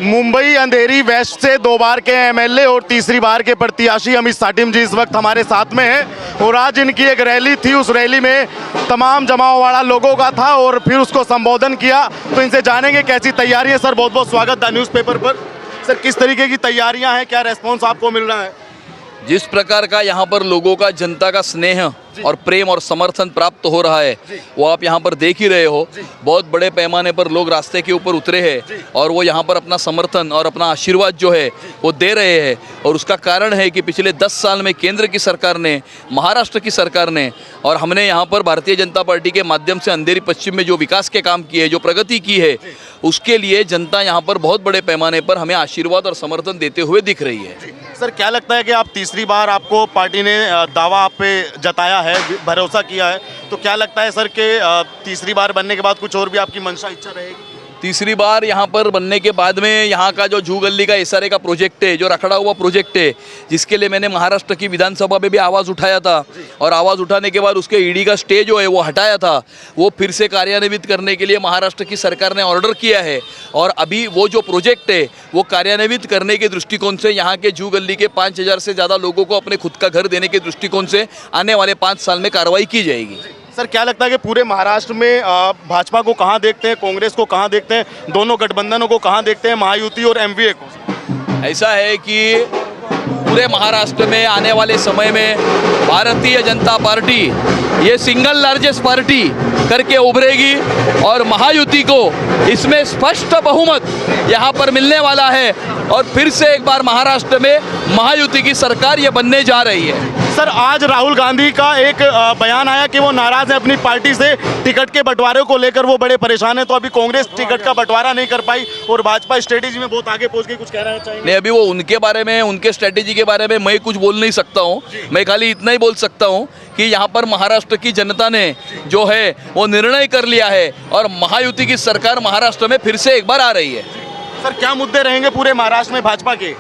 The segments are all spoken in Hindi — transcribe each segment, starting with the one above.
मुंबई अंधेरी वेस्ट से 2 बार के एमएलए और तीसरी बार के प्रत्याशी अमित साटिम जी इस वक्त हमारे साथ में हैं और आज इनकी एक रैली थी। उस रैली में तमाम जमाव वाला लोगों का था और फिर उसको संबोधन किया। तो इनसे जानेंगे कैसी तैयारी है। सर बहुत बहुत स्वागत द न्यूज़पेपर पर। सर किस तरीके की तैयारियां हैं, क्या रेस्पॉन्स आपको मिल रहा है? जिस प्रकार का यहाँ पर लोगों का, जनता का स्नेह और प्रेम और समर्थन प्राप्त हो रहा है वो आप यहाँ पर देख ही रहे हो। बहुत बड़े पैमाने पर लोग रास्ते के ऊपर उतरे हैं और वो यहाँ पर अपना समर्थन और अपना आशीर्वाद जो है वो दे रहे हैं। और उसका कारण है कि पिछले 10 साल में केंद्र की सरकार ने, महाराष्ट्र की सरकार ने और हमने यहाँ पर भारतीय जनता पार्टी के माध्यम से अंधेरी पश्चिम में जो विकास के काम किए, जो प्रगति की है, उसके लिए जनता यहाँ पर बहुत बड़े पैमाने पर हमें आशीर्वाद और समर्थन देते हुए दिख रही है। सर क्या लगता है कि आप तीसरी बार, आपको पार्टी ने दावा आप पे जताया है, भरोसा किया है, तो क्या लगता है सर कि तीसरी बार बनने के बाद कुछ और भी आपकी मंशा, इच्छा रहेगी? तीसरी बार यहाँ पर बनने के बाद में यहाँ का जो जू गली का एसआरए का प्रोजेक्ट है, जो रखड़ा हुआ प्रोजेक्ट है, जिसके लिए मैंने महाराष्ट्र की विधानसभा में भी आवाज़ उठाया था और आवाज़ उठाने के बाद उसके ईडी का स्टे जो है वो हटाया था, वो फिर से कार्यान्वित करने के लिए महाराष्ट्र की सरकार ने ऑर्डर किया है। और अभी वो जो प्रोजेक्ट है वो कार्यान्वित करने के दृष्टिकोण से यहाँ के जू गली के 5000 से ज़्यादा लोगों को अपने खुद का घर देने के दृष्टिकोण से आने वाले 5 साल में कार्रवाई की जाएगी। सर क्या लगता है कि पूरे महाराष्ट्र में भाजपा को कहाँ देखते हैं, कांग्रेस को कहाँ देखते हैं, दोनों गठबंधनों को कहाँ देखते हैं, महायुति और एमवीए को? ऐसा है कि पूरे महाराष्ट्र में आने वाले समय में भारतीय जनता पार्टी ये सिंगल लार्जेस्ट पार्टी करके उभरेगी और महायुति को इसमें स्पष्ट बहुमत यहाँ पर मिलने वाला है और फिर से एक बार महाराष्ट्र में महायुति की सरकार ये बनने जा रही है। सर आज राहुल गांधी का एक बयान आया कि वो नाराज है अपनी पार्टी से, टिकट के बंटवारे को लेकर वो बड़े परेशान है। तो अभी कांग्रेस टिकट का बंटवारा नहीं कर पाई और भाजपा स्ट्रेटेजी में बहुत आगे पहुंच गई, कुछ कहना चाहिए? नहीं, अभी वो उनके बारे में, उनके स्ट्रेटेजी के बारे में मैं कुछ बोल नहीं सकता हूँ। मैं खाली इतना ही बोल सकता हूँ कि यहाँ पर महाराष्ट्र की जनता ने जो है वो निर्णय कर लिया है और महायुति की सरकार महाराष्ट्र में फिर से एक बार आ रही है। सर क्या मुद्दे रहेंगे पूरे महाराष्ट्र में भाजपा के?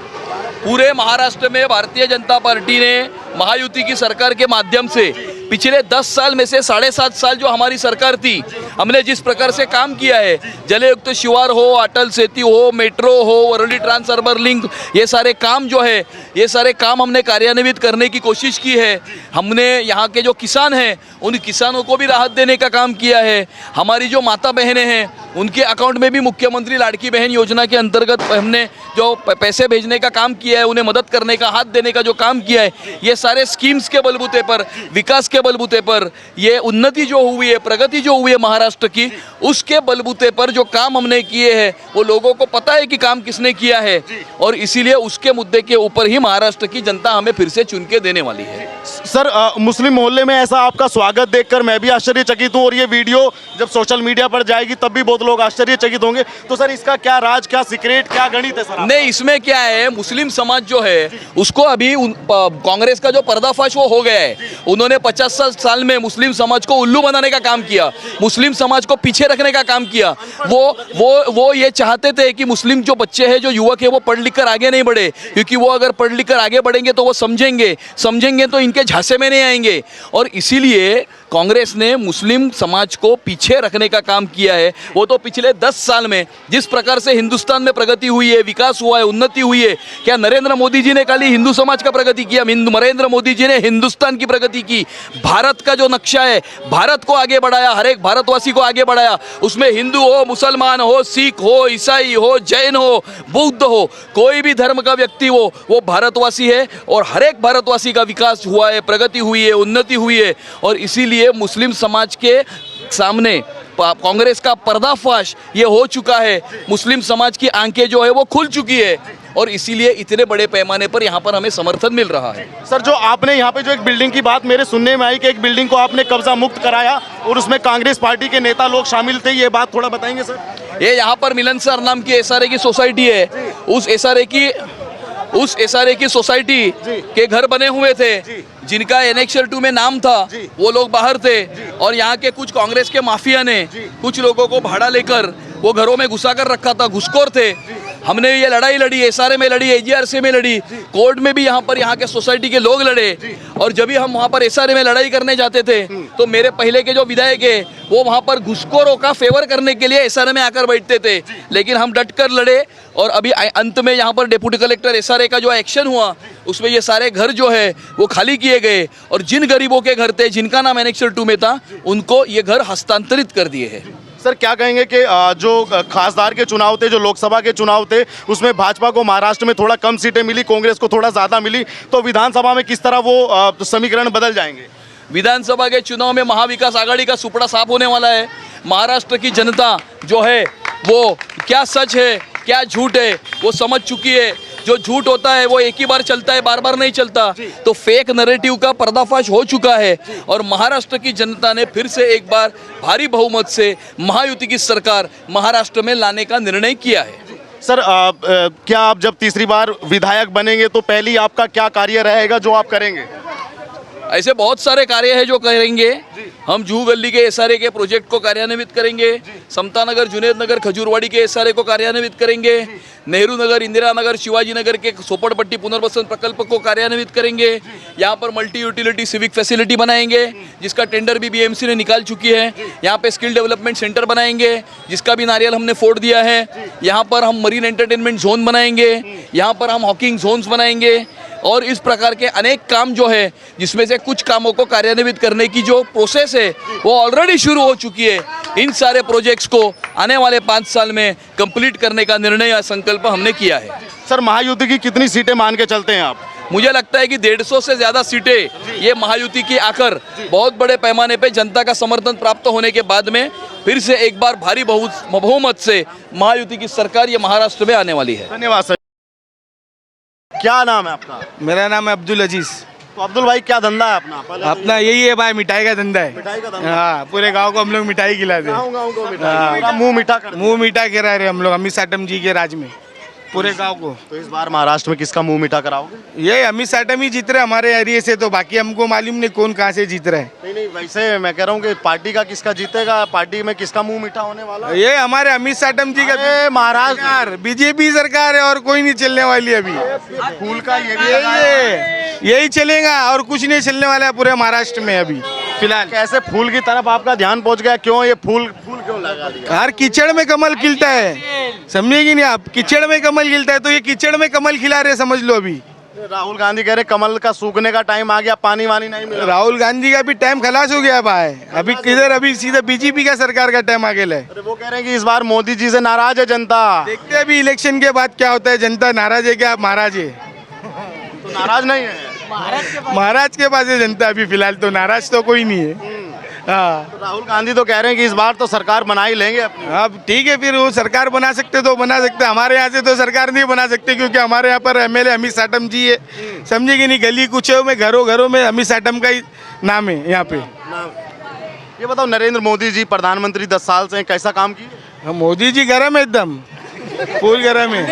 पूरे महाराष्ट्र में भारतीय जनता पार्टी ने महायुति की सरकार के माध्यम से पिछले 10 साल में से 7.5 साल जो हमारी सरकार थी, हमने जिस प्रकार से काम किया है, जलयुक्त शिवार हो, अटल सेतु हो, मेट्रो हो, वरुणी ट्रांसफार्मर लिंक, ये सारे काम जो है, ये सारे काम हमने कार्यान्वित करने की कोशिश की है। हमने यहाँ के जो किसान हैं उन किसानों को भी राहत देने का काम किया है। हमारी जो माता बहनें हैं उनके अकाउंट में भी मुख्यमंत्री लाड़की बहन योजना के अंतर्गत हमने जो पैसे भेजने का काम किया है, उन्हें मदद करने का, हाथ देने का जो काम किया है, ये सारे स्कीम्स के बलबूते पर, विकास के बलबूते पर, ये उन्नति जो हुई है, प्रगति जो हुई है महाराष्ट्र की, उसके बलबूते पर जो काम हमने किए हैं वो लोगों को पता है कि काम किसने किया है और इसीलिए उसके मुद्दे के ऊपर ही महाराष्ट्र की जनता हमें फिर से चुन के देने वाली है। सर मुस्लिम मोहल्ले में ऐसा आपका स्वागत देखकर मैं भी आश्चर्यचकित हूँ और ये वीडियो जब सोशल मीडिया पर जाएगी तब भी बहुत लोग आश्चर्यचकित होंगे। तो सर इसका क्या राज, क्या सीक्रेट, क्या गणित है सर? नहीं, इसमें क्या है, मुस्लिम समाज जो है उसको अभी कांग्रेस का जो पर्दाफाश वो हो गया है। उन्होंने 50 साल में मुस्लिम समाज को उल्लू बनाने का काम किया, मुस्लिम समाज को पीछे रखने का काम किया। वो ये चाहते थे कि मुस्लिम जो बच्चे हैं, जो युवक है, वो पढ़ लिख कर आगे नहीं बढ़े, क्योंकि वो अगर पढ़ लिख कर आगे बढ़ेंगे तो वो समझेंगे तो इनके झांसे में नहीं आएंगे। और इसीलिए कांग्रेस ने मुस्लिम समाज को पीछे रखने का काम किया है। वो तो पिछले 10 साल में जिस प्रकार से हिंदुस्तान में प्रगति हुई है, विकास हुआ है, उन्नति हुई है, क्या नरेंद्र मोदी जी ने खाली हिंदू समाज का प्रगति किया? नरेंद्र मोदी जी ने हिंदुस्तान की प्रगति की। भारत का जो नक्शा है, भारत को आगे बढ़ाया, हर एक भारतवासी को आगे बढ़ाया। उसमें हिंदू हो, मुसलमान हो, सिख हो, ईसाई हो, जैन हो, बौद्ध हो, कोई भी धर्म का व्यक्ति हो, वो भारतवासी है और हर एक भारतवासी का विकास हुआ है, प्रगति हुई है, उन्नति हुई है। और इसीलिए मुस्लिम समाज के सामने कांग्रेस का पर्दाफाश ये हो चुका है। मुस्लिम समाज की आंखें जो है वो खुल चुकी है और इसीलिए इतने बड़े पैमाने पर यहाँ पर हमें समर्थन मिल रहा है। सर जो आपने यहाँ पे जो एक बिल्डिंग की बात मेरे सुनने में आई कि एक बिल्डिंग को आपने कब्जा मुक्त कराया और उसमें कांग्रेस पार्टी के नेता लोग शामिल थे, ये बात थोड़ा बताएंगे सर? ये यहाँ पर मिलन सर नाम की एसआरए की सोसाइटी है। उस एसआरए की सोसाइटी के घर बने हुए थे जिनका एनेक्सर 2 में नाम था, वो लोग बाहर थे और यहाँ के कुछ कांग्रेस के माफिया ने कुछ लोगों को भाड़ा लेकर वो घरों में घुसा कर रखा था, घुसखोर थे। हमने ये लड़ाई लड़ी, एसआरए में लड़ी, एजीआरसी में लड़ी, कोर्ट में भी यहाँ पर यहाँ के सोसाइटी के लोग लड़े। और जब भी हम वहाँ पर एसआरए में लड़ाई करने जाते थे तो मेरे पहले के जो विधायक है वो वहाँ पर घुसखोरों का फेवर करने के लिए एसआरए में आकर बैठते थे, लेकिन हम डट कर लड़े। और अभी अंत में यहाँ पर डिप्टी कलेक्टर एसआरए का जो एक्शन हुआ उसमें ये सारे घर जो है वो खाली किए गए और जिन गरीबों के घर थे जिनका नाम एनेक्सर 2 में था उनको ये घर हस्तांतरित कर दिए हैं। सर क्या कहेंगे कि जो खासदार के चुनाव थे, जो लोकसभा के चुनाव थे, उसमें भाजपा को महाराष्ट्र में थोड़ा कम सीटें मिली, कांग्रेस को थोड़ा ज़्यादा मिली, तो विधानसभा में किस तरह वो समीकरण बदल जाएंगे? विधानसभा के चुनाव में महाविकास आघाड़ी का सुपड़ा साफ होने वाला है। महाराष्ट्र की जनता जो है वो क्या सच है क्या झूठ है वो समझ चुकी है। जो झूठ होता है वो एक ही बार चलता है, बार बार नहीं चलता। तो फेक नैरेटिव का पर्दाफाश हो चुका है और महाराष्ट्र की जनता ने फिर से एक बार भारी बहुमत से महायुति की सरकार महाराष्ट्र में लाने का निर्णय किया है। सर क्या आप जब तीसरी बार विधायक बनेंगे तो पहली आपका क्या कार्य रहेगा जो आप करेंगे? ऐसे बहुत सारे कार्य हैं जो करेंगे। हम जुहू गली के एसआरए के प्रोजेक्ट को कार्यान्वित करेंगे, समता नगर, जुनेद नगर, खजूरवाड़ी के एसआरए को कार्यान्वित करेंगे, नेहरू नगर, इंदिरा नगर, शिवाजी नगर के सोपड़पट्टी पुनर्वसन प्रकल्प को कार्यान्वित करेंगे। यहाँ पर मल्टी यूटिलिटी सिविक फैसिलिटी बनाएंगे जिसका टेंडर भी बीएमसी ने निकाल चुकी है। यहाँ पे स्किल डेवलपमेंट सेंटर बनाएंगे जिसका भी नारियल हमने फोड़ दिया है। यहाँ पर हम मरीन एंटरटेनमेंट जोन बनाएंगे, यहाँ पर हम हॉकिंग जोन्स बनाएंगे और इस प्रकार के अनेक काम जो है जिसमें से कुछ कामों को कार्यान्वित करने की जो प्रोसेस है वो ऑलरेडी शुरू हो चुकी है। इन सारे प्रोजेक्ट्स को आने वाले 5 साल में कंप्लीट करने का निर्णय या संकल्प हमने किया है। सर महायुति की कितनी सीटें मान के चलते हैं आप? मुझे लगता है कि 150 से ज़्यादा सीटें ये महायुति की आकर बहुत बड़े पैमाने पे जनता का समर्थन प्राप्त होने के बाद में फिर से एक बार भारी बहुमत से महायुति की सरकार ये महाराष्ट्र में आने वाली है। धन्यवाद सर। क्या नाम है आपका? मेरा नाम है अब्दुल अजीज। तो अब्दुल भाई क्या धंधा है अपना? अपना यही है भाई, मिठाई का धंधा है। मिठाई का धंधा? हाँ, पूरे गांव को हम लोग मिठाई खिलाते हैं। गाँव को मिठाई, पूरा मुंह मीठा कर मुंह मीठा करा रहे हम लोग अमित साटम जी के राज में पूरे गांव को। तो इस बार महाराष्ट्र में किसका मुंह मीठा कराओगे? ये अमित साटम ही जीत रहे हमारे एरिया से, तो बाकी हमको मालूम नहीं कौन कहाँ से जीत रहा है। नहीं वैसे मैं कह रहा हूँ कि पार्टी का किसका जीतेगा, पार्टी में किसका मुंह मीठा होने वाला है? ये हमारे अमित साटम जी का महाराष्ट्र बीजेपी सरकार है और कोई नहीं चलने वाली अभी। फूल का ये भी यही चलेगा और कुछ नहीं चलने वाला है पूरे महाराष्ट्र में अभी फिलहाल। कैसे फूल की तरफ आपका ध्यान पहुंच गया? क्यों ये फूल क्यों लगा दिया? हर कीचड़ में कमल खिलता है, समझेगी नहीं आप? कीचड़ में कमल खिलता है तो ये कीचड़ में कमल खिला रहे, समझ लो। अभी राहुल गांधी कह रहे कमल का सूखने का टाइम आ गया, पानी वानी नहीं मिला। राहुल गांधी का भी टाइम खलास हो गया भाई। अभी किधर, अभी सीधा बीजेपी का सरकार का टाइम आ गया है। अरे वो कह रहे हैं कि इस बार मोदी जी से नाराज है जनता। देखते हैं अभी इलेक्शन के बाद क्या होता है। जनता नाराज है क्या महाराज है? तो नाराज नहीं है महाराज के पास है जनता अभी फिलहाल, तो नाराज तो कोई नहीं है। हाँ, तो राहुल गांधी तो कह रहे हैं कि इस बार तो सरकार बना ही लेंगे अपनी। अब ठीक है, फिर वो सरकार बना सकते तो बना सकते। हमारे यहाँ से तो सरकार नहीं बना सकते क्योंकि हमारे यहाँ पर एमएलए अमित साटम जी है, समझेगी नहीं? गली कुचों में घरों में अमित साटम का ही नाम है यहाँ पे। ये बताओ नरेंद्र मोदी जी प्रधानमंत्री 10 साल से कैसा काम किए? मोदी जी गरम है एकदम, फुल गरम है।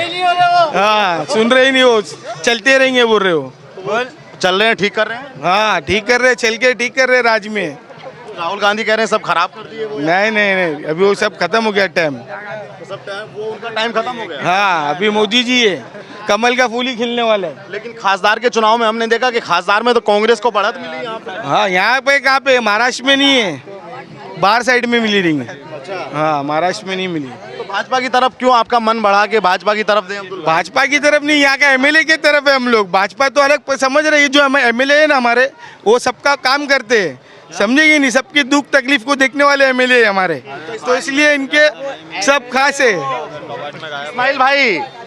हाँ, सुन रहे ही नहीं हो, चलते रहेंगे बोल रहे हो। चल रहे हैं, ठीक कर रहे हैं। हाँ, ठीक कर रहे, चल के ठीक कर रहे राज में। राहुल गांधी कह रहे हैं सब खराब कर दिए वो। नहीं, अभी वो सब खत्म हो गया टाइम। सब टाइम वो उनका टाइम खत्म हो गया। हाँ, अभी मोदी जी है, कमल का फूल ही खिलने वाला है। लेकिन खासदार के चुनाव में हमने देखा कि खासदार में तो कांग्रेस को बढ़त मिली यहाँ पे। हाँ, यहाँ पे कहाँ पे? महाराष्ट्र में नहीं है, बाहर साइड में मिली रही है। हाँ, महाराष्ट्र में नहीं मिली। तो भाजपा की तरफ क्यों आपका मन बढ़ा के भाजपा की तरफ दें? अब्दुल भाजपा की तरफ नहीं, यहाँ का एमएलए की तरफ है हम लोग। भाजपा तो अलग समझ रहे हैं, जो एमएलए है ना हमारे, वो सबका काम करते हैं, समझेंगे नहीं? सबकी दुख तकलीफ को देखने वाले एमएलए हमारे, तो इसलिए इनके सब खास है।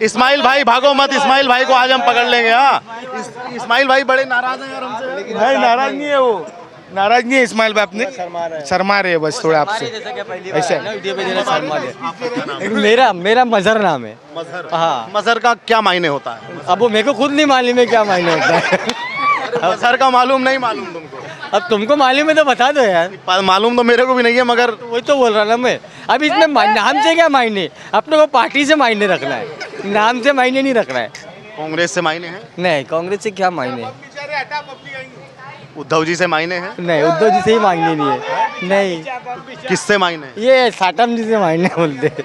इस्माइल भाई भागो मत, इस्माइल भाई को आज हम पकड़ लेंगे। हाँ, इस्माइल भाई बड़े नाराज हैं यार हमसे। नहीं, नाराज नहीं है वो, नाराज नहीं है इस्माइल भाई, अपने शर्मा रहे बस थोड़ा आपसे ऐसा। मेरा मजहर नाम है। मजहर? हाँ। मजहर का क्या मायने होता है? अब वो मेरे को खुद नहीं मालूम है क्या मायने होता है। मजहर का मालूम नहीं मालूम तुमको? अब तुमको मालूम है तो बता दो यार। मालूम तो मेरे को भी नहीं है, मगर वही तो बोल रहा ना मैं। अब इसमें नाम से क्या मायने? अपने को पार्टी से मायने रखना है, नाम से मायने नहीं रखना है। कांग्रेस से मायने हैं? नहीं, कांग्रेस से क्या मायने? उद्धव जी से मायने हैं? नहीं, उद्धव जी से ही मांगने नहीं है। नहीं, किससे मायने हैं? ये साटम जी से मायने बोलते हैं।